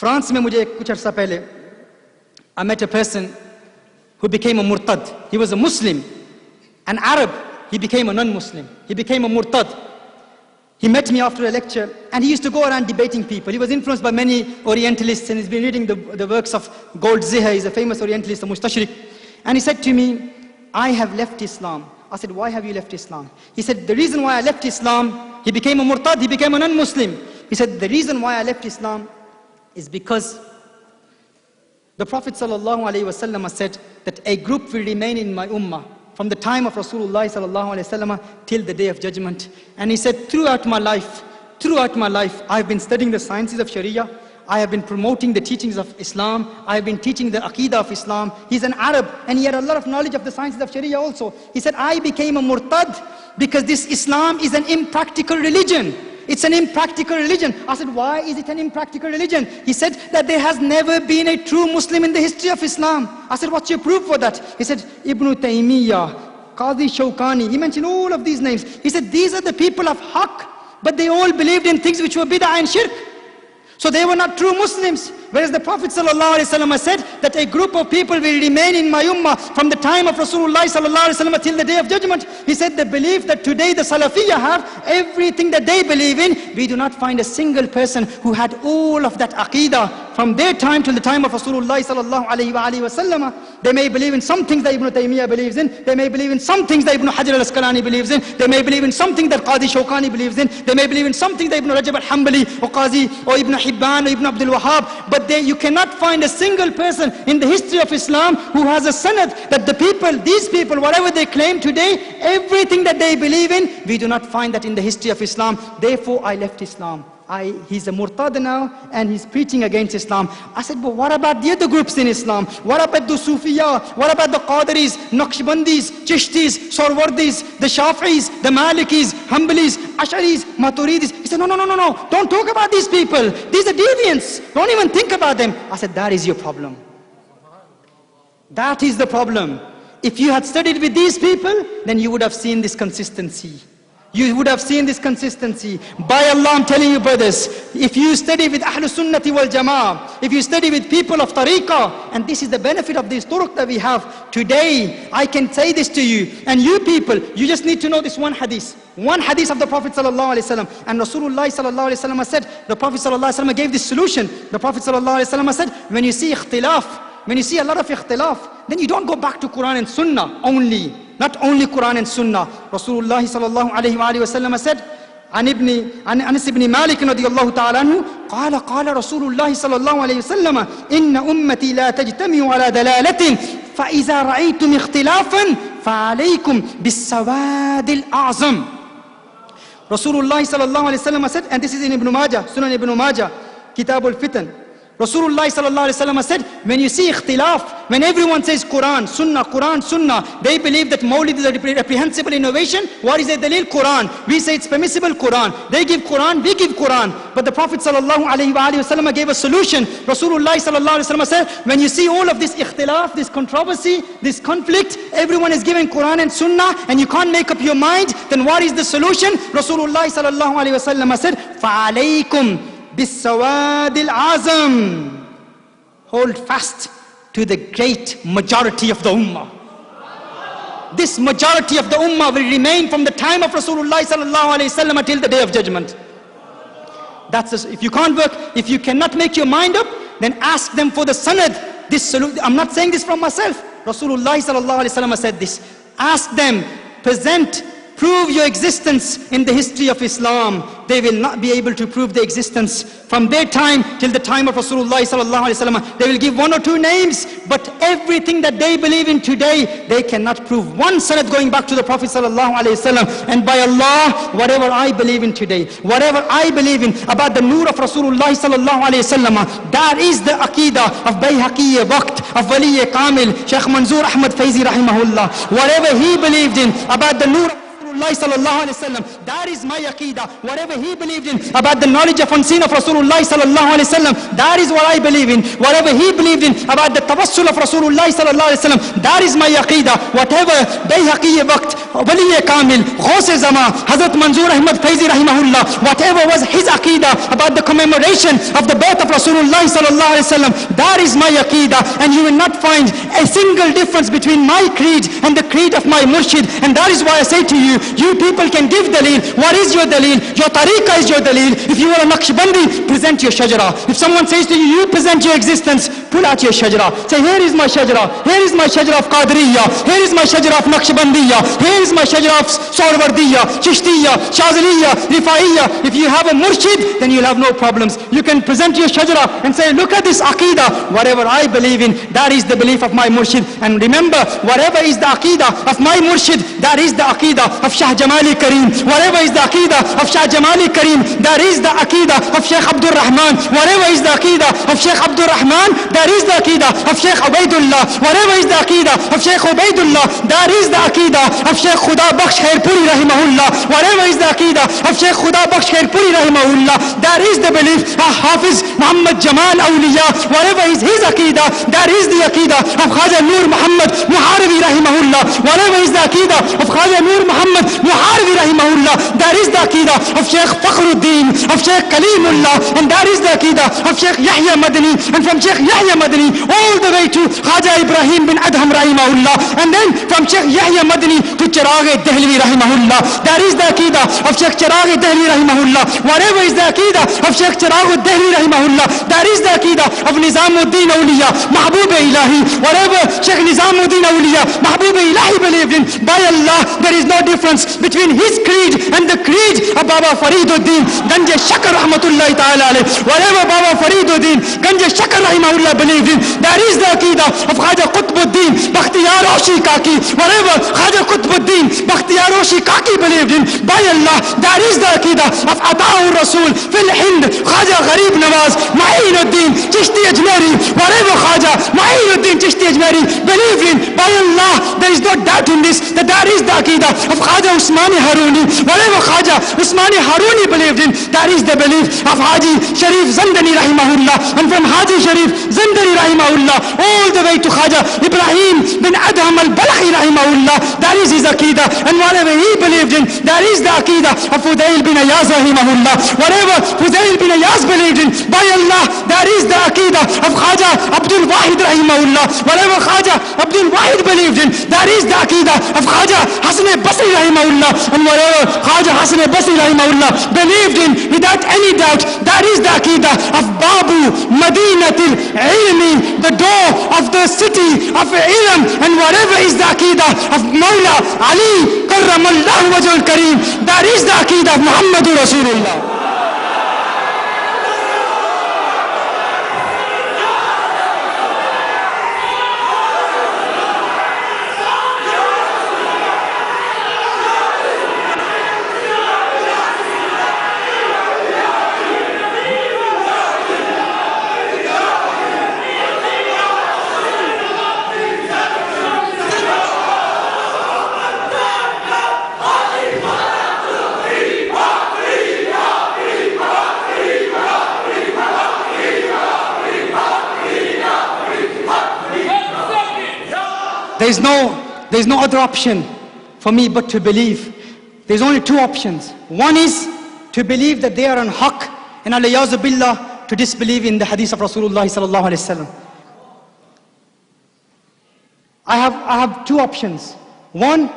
France में मुझे कुछ अर्सा पहले, I met a person who became a murtad. He was a Muslim, an Arab. He became a non-Muslim. He became a murtad. He met me after a lecture, and he used to go around debating people. He was influenced by many Orientalists, and he's been reading the works of Goldziher. He's a famous Orientalist, a mustashrik. And he said to me, I have left Islam. I said, why have you left Islam? He said, the reason why I left Islam, he became a murtad, he became a non-Muslim. He said, the reason why I left Islam is because the Prophet ﷺ said that a group will remain in my ummah from the time of Rasulullah ﷺ till the day of judgment. And he said, throughout my life, I've been studying the sciences of Sharia. I have been promoting the teachings of Islam. I have been teaching the Aqidah of Islam. He's an Arab, and he had a lot of knowledge of the sciences of Sharia also. He said, I became a murtad because this Islam is an impractical religion. It's an impractical religion. I said, why is it an impractical religion? He said that there has never been a true Muslim in the history of Islam. I said, what's your proof for that? He said, Ibn Taymiya, Qadi Shawkani. He mentioned all of these names. He said, these are the people of haqq, but they all believed in things which were bid'ah and shirk. So they were not true Muslims. Whereas the Prophet ﷺ said that a group of people will remain in my ummah from the time of Rasulullah ﷺ till the day of judgment. He said the belief that today the Salafiyyah have, everything that they believe in, we do not find a single person who had all of that aqidah from their time till the time of Rasulullah ﷺ. They may believe in some things that Ibn Taymiyyah believes in. They may believe in some things that Ibn Hajar al-Asqalani believes in. They may believe in some things that Qadi Shawkani believes in. They may believe in some things that Ibn Rajab al-Hanbali or Qazi or Ibn Hibban or Ibn Abdul Wahhab. But you cannot find a single person in the history of Islam who has a sanad that these people, whatever they claim today, everything that they believe in, we do not find that in the history of Islam. Therefore, I left Islam. He's a murtad now, and he's preaching against Islam. I said, but what about the other groups in Islam? What about the Sufiyah? What about the Qadiris, Naqshbandis, Chishtis, Sarwardis, the Shafi'is, the Malikis, Hanbalis, Asharis, Maturidis? He said, no, don't talk about these people. These are deviants. Don't even think about them. I said, that is your problem. That is the problem. If you had studied with these people, then you would have seen this consistency. You would have seen this consistency. By Allah, I'm telling you brothers, if you study with Ahlus-Sunnahwal-Jamaa'ah, if you study with people of tariqah, and this is the benefit of these turuq that we have today, I can say this to you, and you people, you just need to know this one hadith of the Prophet Sallallahu Alaihi Wasallam. And Rasulullah Sallallahu Alaihi Wasallam said, the Prophet Sallallahu Alaihi Wasallam gave this solution. The Prophet Sallallahu Alaihi Wasallam said, when you see ikhtilaf, when you see a lot of ikhtilaf, then you don't go back to Quran and Sunnah only. Not only Quran and Sunnah. Rasulullah sallallahu alayhi wa sallam said, عن أنس بن مالك رضي الله تعالى عنه قال رسول الله صلى الله عليه وسلم إن أمتي لا تجتمع على دلالة فإذا رأيتم اختلافا فعليكم بالسواد الأعظم. Rasulullah sallallahu alayhi wa sallam said, and this is in Ibn Majah, Sunan Ibn Majah, Kitab al-Fitan. Rasulullah sallallahu alayhi wa sallam said, when you see ikhtilaf, when everyone says Quran, Sunnah, they believe that Mawlid is a reprehensible innovation. What is the dalil? Quran. We say it's permissible, Quran. They give Quran, we give Quran. But the Prophet sallallahu alayhi wa sallam gave a solution. Rasulullah sallallahu alayhi wa sallam said, when you see all of this ikhtilaf, this controversy, this conflict, everyone is giving Quran and Sunnah, and you can't make up your mind, then what is the solution? Rasulullah sallallahu alayhi wa sallam said, فَعَلَيْكُمْ بِالسَّوَادِ الْعَظَمِ. Hold fast to the great majority of the ummah. This majority of the ummah will remain from the time of Rasulullah sallallahu alayhi wa sallam till the day of judgment. If you can't work, if you cannot make your mind up, then ask them for the sanad. I'm not saying this from myself. Rasulullah sallallahu alayhi wa sallam said this. Ask them, prove your existence in the history of Islam. They will not be able to prove the existence from their time till the time of Rasulullah sallallahu alaihi wasallam. They will give one or two names, but everything that they believe in today, they cannot prove one sanad going back to the Prophet sallallahu alaihi wasallam. And by Allah, whatever I believe in today, whatever I believe in about the nur of Rasulullah sallallahu alaihi wasallam, that is the aqidah of Bayhaqi Waqt, of Wali Kamil, Shaykh Manzoor Ahmad Faizi rahimahullah. Whatever he believed in about the nur of Rasulullah Sallallahu Alayhi Wasallam. That is my aqeedah. Whatever he believed in about the knowledge of unseen of Rasulullah Sallallahu Alayhi Wasallam, that is what I believe in. Whatever he believed in about the tawassul of Rasulullah Sallallahu Alayhi Wasallam, that is my aqeedah. Whatever Bayhaqi waqt, Wali Kamil, Ghaus Zama, Hazrat Manzoor Ahmad Faizi Rahimahullah, whatever was his aqeedah about the commemoration of the birth of Rasulullah Sallallahu Alayhi Wasallam, that is my aqeedah. And you will not find a single difference between my creed and the creed of my murshid. And that is why I say to you, you people can give daleel. What is your daleel? Your tariqah is your daleel. If you are a Naqshbandi, present your shajara. If someone says to you, you present your existence, pull out your shajara. Say, here is my shajara. Here is my shajara of Qadiriyya. Here is my shajara of Naqshbandiyya. Here is my shajara of Sarwardiyya, Chishtiyya, Shazaliyya, Rifa'iyya. If you have a murshid, then you'll have no problems. You can present your shajara and say, look at this aqeedah. Whatever I believe in, that is the belief of my murshid. And remember, whatever is the aqeedah of my murshid, that is the aqeedah of Shah Jamali Kareem. Whatever is the aqeedah of Shah Jamali Kareem, that is the aqeedah of Shaykh Abdul Rahman. Whatever is the aqeedah of Shaykh Abdul Rahman, that is the aqeedah of Shaykh Ubaidullah. Whatever is the aqeedah of Shaykh Ubaidullah, that is the aqeedah of Shaykh Khuda Bakhsh Khairpuri Rahimahullah. Whatever is the aqeedah of Shaykh Khuda Bakhsh Khairpuri Rahimahullah, that is the belief of Hafiz Muhammad Jamal Awliya. Whatever is his aqeedah, that is the aqeedah of Khaja Nur Muhammad Muharabi Rahimahullah. Whatever is the aqeedah of Khaja Nur Muhammad Muharabi Rahimahullah, that is the aqeedah of Shaykh Fakhruddin, of Shaykh Kalimullah, and that is the aqeedah of Shaykh Yahya Madani, and from Shaykh Yahya Madani all the way to Khaja Ibrahim bin Adham Rahimahullah, and then from Shaykh Yahya Madani to Chiragh Dehlvi Rahimahullah. That is the aqeedah of Shaykh Chiragh Dehlvi Rahimahullah. Whatever is the aqeedah of Shaykh Chiragh Dehlvi Rahimahullah, that is the aqeedah of Nizamuddin Awliya, Mahbub Ilahi. Whatever Shaykh Nizamuddin Awliya, Mahbub Ilahi believed in, by Allah, there is no difference between his creed and the creed of Baba Fariduddin Ganj Shakar Rahmatullahi Ta'ala alayh. Whatever Baba Fariduddin Ganj Shakar Rahimahullah believed in, that is the aqeedah of Khaja Qutbuddin Bakhtiyar Roshi Kaki. Whatever Khaja Qutbuddin Bakhtiyar Roshi Kaki believed in, by Allah, that is the aqeedah of Ata'ur Rasul Fil Hind Khaja Gharib Nawaz Ma'inuddin Chishti Ajmeri. Whatever Khaja Ma'inuddin Chishti Ajmeri believed in, by Allah, there is no doubt in this, that is the aqeedah of Khaja Usmani Haruni. Whatever Khaja Usmani Haruni believed in, that is the belief of Haji Sharif Zandani Rahimahullah, and from Haji Sharif Zandani Rahimahullah all the way to Khaja Ibrahim bin Adham al-Balakhi Rahimahullah, that is his aqeedah. And whatever he believed in, that is the aqeedah of Fudail bin Ayaz Rahimahullah. Whatever Fudail bin Ayaz believed in, by Allah, that is the aqeedah of Khaja Abdul Wahid Rahimahullah. Whatever Khaja Abdul Wahid believed in, that is the aqeedah of Khaja Hassan Basri Rahimahullah. And whatever Khaja Hassan Basri Rahimahullah believed in, without any doubt, that is the aqeedah of Babu Madinatil Ilmi, the door of the city of Ilm. And whatever is the aqeedah of Mawla Ali Karramallahu Wajhul Kareem, that is the aqeedah of Muhammadur Rasulullah. There's no other option for me but to believe. There's only two options. One is to believe that they are on haqq, and alayyazu billah, to disbelieve in the hadith of Rasulullah Sallallahu Alaihi Wasallam. I have two options. One,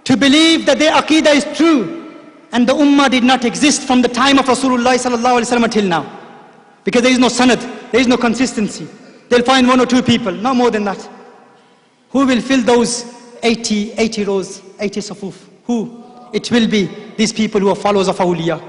to believe that their aqeedah is true and the ummah did not exist from the time of Rasulullah Sallallahu Alaihi Wasallam until now. Because there is no sanad, there is no consistency. They'll find one or two people, no more than that. Who will fill those 80 rows, 80 safuf? Who? It will be these people who are followers of awliya.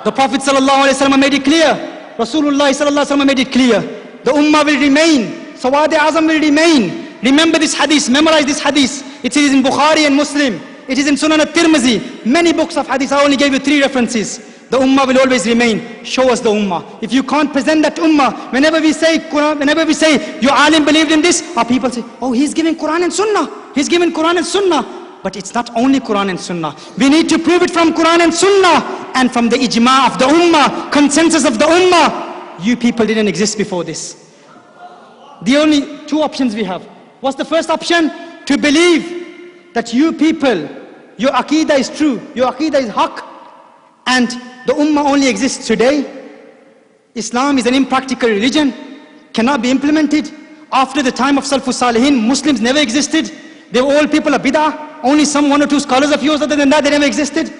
The Prophet Sallallahu Alaihi Wasallam made it clear. Rasulullah Sallallahu Alaihi Wasallam made it clear. The ummah will remain. Sawad-e Azam will remain. Remember this hadith, memorize this hadith. It is in Bukhari and Muslim. It is in Sunan at-Tirmizi. Many books of hadith. I only gave you 3 references. The ummah will always remain. Show us the ummah. If you can't present that ummah, whenever we say Quran, whenever we say your alim believed in this, our people say, oh, he's giving Quran and Sunnah. He's giving Quran and Sunnah. But it's not only Quran and Sunnah. We need to prove it from Quran and Sunnah and from the ijma' of the Ummah, consensus of the Ummah. You people didn't exist before this. The only two options we have. What's the first option? To believe that you people, your Aqeedah is true, your Aqeedah is haqq, and the Ummah only exists today. Islam is an impractical religion, cannot be implemented. After the time of Salafus Salihin, Muslims never existed. They were all people of Biddah. Only some one or two scholars of yours, other than that, they never existed.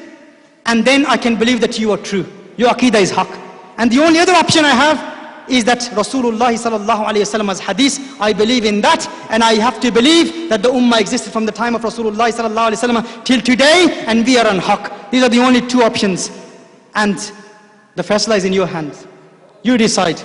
And then I can believe that you are true. Your Aqeedah is haqq. And the only other option I have is that Rasulullah Sallallahu Alayhi Wasallam's hadith, I believe in that, and I have to believe that the Ummah existed from the time of Rasulullah Sallallahu Alayhi Wasallam till today, and we are on haqq. These are the only two options. And the faisla is in your hands. You decide.